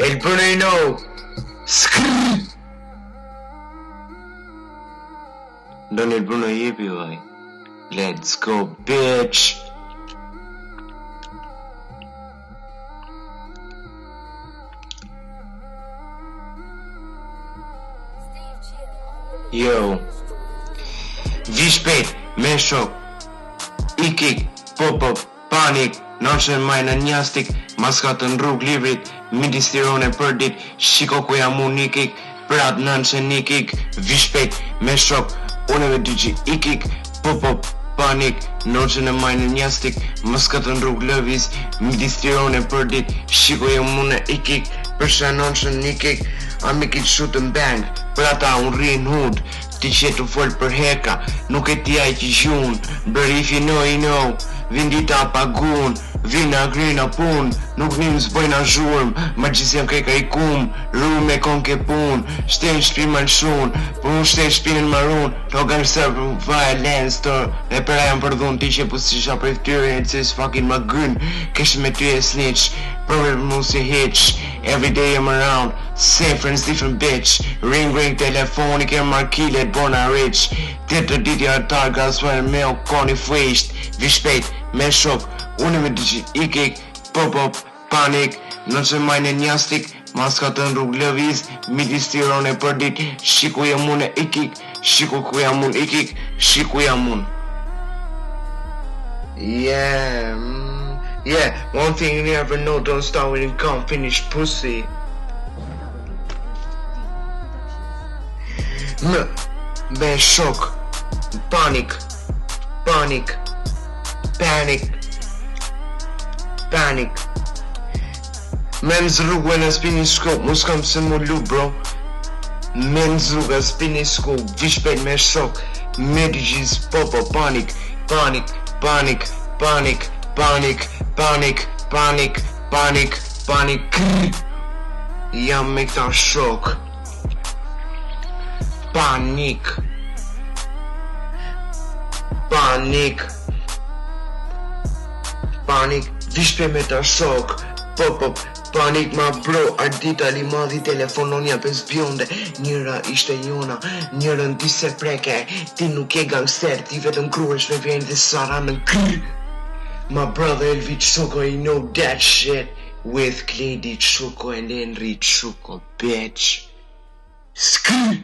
El Bruno. Skrrr. Don El Bruno jepi vaj. Let's go, bitch. Yo. Vi shpejt, me shok. Ikik, pop-up, panik. Noqen majnë njastik, maskatën rrug livrit, midis tirone për dit, shiko ku jam unë ikik, prat nënqen ikik, vi shpejt, me shok, uneve dyqi ikik, pop-up, panik, noqen e majnë njastik, maskatën rrug lëviz, midis tirone për dit, shiko jam unë ikik, përsha noqen ikik, amikit shoot and bang, për ata unë rrin hud, ti që të fol për heka, nuk e ti aj që gjun, but if you know, vindita pagun, vina grina pun, nuk nim zbojna zhurm, ma gjisjem kej ka i kum, ru me kon ke pun, shten shpi malshun, për unë shten shpinin marun, të organizar për violence, të e për ajan përdhun, ti që pusisha për ftyre, e cis fucking ma gyn, kesh me ty e snitch, përve mu si hitch, every day I'm around, same friends, different bitch, ring telefoni, ke markilet, bona rich, të të ditja targa, svar me o koni fwisht, vi shpejt, me shok, unë me dyqi ikik, pop-up, panik, në që majnë njastik, maskatën rrug lëviz, midis tirone për dit, shiku jam unë ikik, shiku ku jam unë ikik, shiku jam unë. Yeah, one thing you never know, don't start when you can't finish pussy. Me shok, panik, panic. Men zrugë në spini skop, mu s'kam se mu lu bro. Men zrugë në spini skop, vi shpejt me shok, medicis, popo, panik. Jam me këta shok. Panik. Vi shpejt me ta shok, pop-up, panik ma bro, ardita li madhi telefonon ja pes bjonde, njëra ishte jona, njërën ti se preke, ti nuk e gangster, ti vetëm kruesh me vjen dhe sara në krrr. My brother Elvi Chuko, you know that shit, with Clady Chuko and Henry Chuko, bitch. Skrrr.